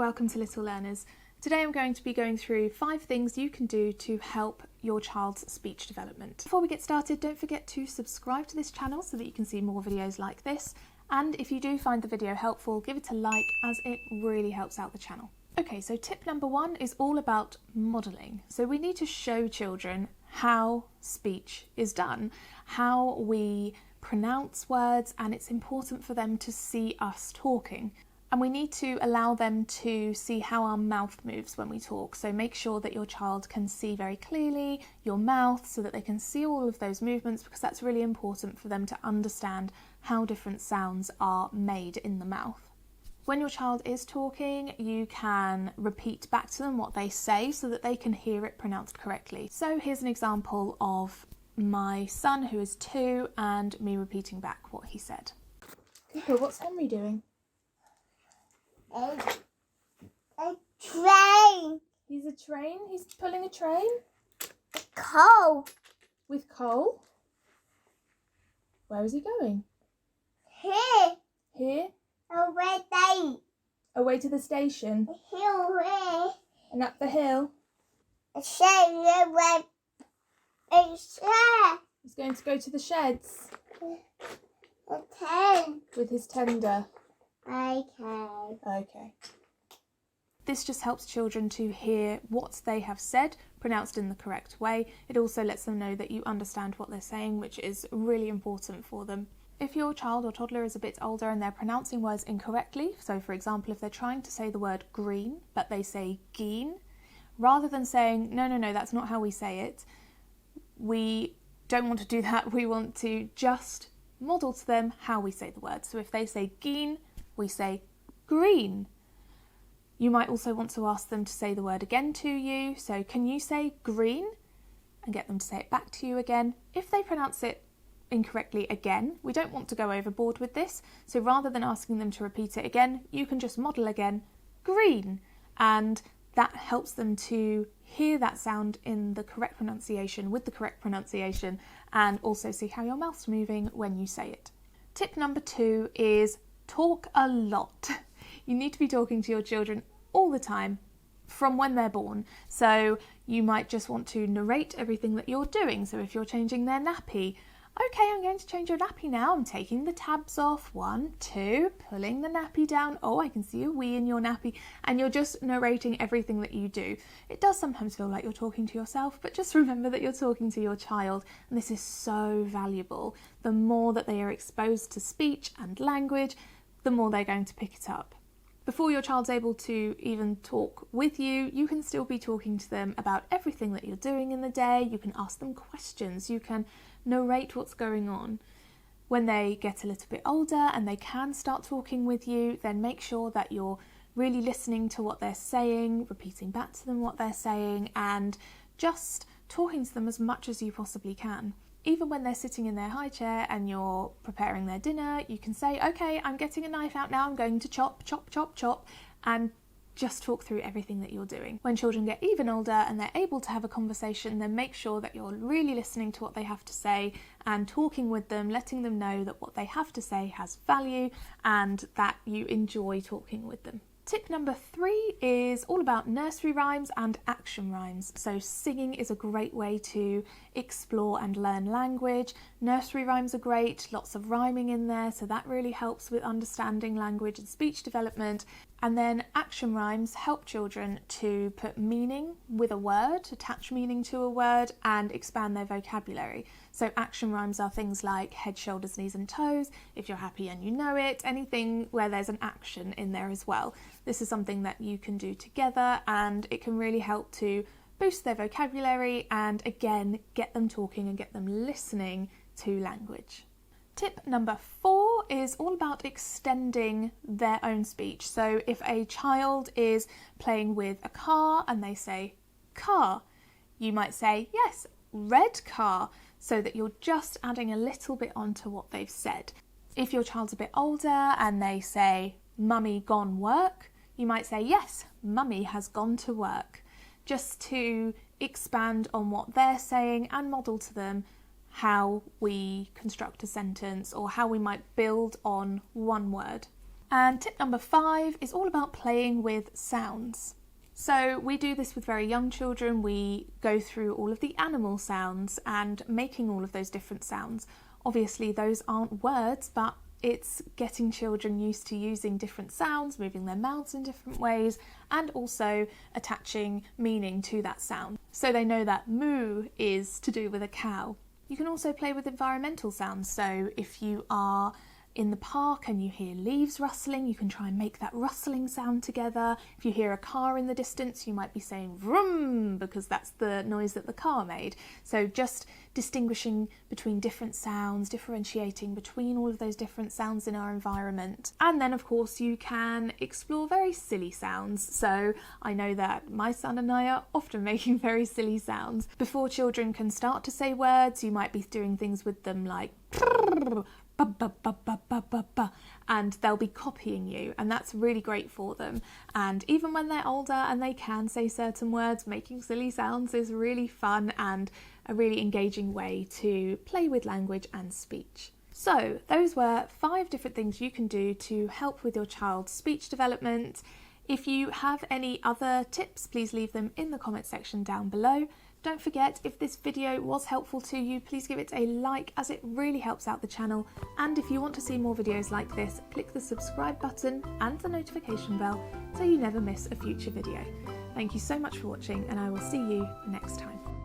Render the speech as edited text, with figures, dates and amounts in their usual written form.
welcome to Little Learners. Today I'm going to be going through 5 things you can do to help your child's speech development. Before we get started, don't forget to subscribe to this channel so that you can see more videos like this. And if you do find the video helpful, give it a like as it really helps out the channel. Okay, so tip number 1 is all about modelling. So we need to show children how speech is done, how we pronounce words, and it's important for them to see us talking. And we need to allow them to see how our mouth moves when we talk. So make sure that your child can see very clearly your mouth so that they can see all of those movements, because that's really important for them to understand how different sounds are made in the mouth. When your child is talking, you can repeat back to them what they say so that they can hear it pronounced correctly. So here's an example of my son, who is 2, and me repeating back what he said. Cooper, what's Henry doing? A train. He's a train? He's pulling a train? Coal. With coal? Where is he going? Here. Here? Away there. Away to the station? Here. And up the hill? It's there. He's going to go to the sheds Okay. with his tender. Okay. This just helps children to hear what they have said pronounced in the correct way. It also lets them know that you understand what they're saying, which is really important for them. If your child or toddler is a bit older and they're pronouncing words incorrectly, so for example, if they're trying to say the word green, but they say geen, rather than saying, no, that's not how we say it, we don't want to do that. We want to just model to them how we say the word. So if they say geen, we say green. You might also want to ask them to say the word again to you. So can you say green? And get them to say it back to you again. If they pronounce it incorrectly again, we don't want to go overboard with this. So rather than asking them to repeat it again, you can just model again, green. And that helps them to hear that sound in the correct pronunciation, with the correct pronunciation, and also see how your mouth's moving when you say it. Tip number 2 is talk a lot. You need to be talking to your children all the time from when they're born. So you might just want to narrate everything that you're doing. So if you're changing their nappy, okay, I'm going to change your nappy now. I'm taking the tabs off. 1, 2, pulling the nappy down. Oh, I can see a wee in your nappy. And you're just narrating everything that you do. It does sometimes feel like you're talking to yourself, but just remember that you're talking to your child. And this is so valuable. The more that they are exposed to speech and language, the more they're going to pick it up. Before your child's able to even talk with you, you can still be talking to them about everything that you're doing in the day. You can ask them questions. You can narrate what's going on. When they get a little bit older and they can start talking with you, then make sure that you're really listening to what they're saying, repeating back to them what they're saying, and just talking to them as much as you possibly can. Even when they're sitting in their high chair and you're preparing their dinner, you can say, okay, I'm getting a knife out now, I'm going to chop, and just talk through everything that you're doing. When children get even older and they're able to have a conversation, then make sure that you're really listening to what they have to say and talking with them, letting them know that what they have to say has value and that you enjoy talking with them. Tip number 3 is all about nursery rhymes and action rhymes. So singing is a great way to explore and learn language. Nursery rhymes are great, lots of rhyming in there, so that really helps with understanding language and speech development. And then action rhymes help children to put meaning with a word, attach meaning to a word, and expand their vocabulary. So action rhymes are things like head, shoulders, knees and toes, if you're happy and you know it, anything where there's an action in there as well. This is something that you can do together, and it can really help to boost their vocabulary and again get them talking and get them listening to language. Tip number 4 is all about extending their own speech. So if a child is playing with a car and they say car, you might say, yes, red car, so that you're just adding a little bit onto what they've said. If your child's a bit older and they say mummy gone work, you might say, yes, mummy has gone to work, just to expand on what they're saying and model to them how we construct a sentence or how we might build on one word. And tip number 5 is all about playing with sounds. So we do this with very young children. We go through all of the animal sounds and making all of those different sounds. Obviously those aren't words, but it's getting children used to using different sounds, moving their mouths in different ways, and also attaching meaning to that sound. So they know that moo is to do with a cow. You can also play with environmental sounds. So if you are in the park and you hear leaves rustling, you can try and make that rustling sound together. If you hear a car in the distance, you might be saying vroom, because that's the noise that the car made. So just distinguishing between different sounds, differentiating between all of those different sounds in our environment. And then of course you can explore very silly sounds. So I know that my son and I are often making very silly sounds. Before children can start to say words, you might be doing things with them like and they'll be copying you, and that's really great for them. And even when they're older and they can say certain words, making silly sounds is really fun and a really engaging way to play with language and speech. So those were 5 different things you can do to help with your child's speech development. If you have any other tips, please leave them in the comment section down below. Don't forget, if this video was helpful to you, please give it a like, as it really helps out the channel. And if you want to see more videos like this, click the subscribe button and the notification bell so you never miss a future video. Thank you so much for watching, and I will see you next time.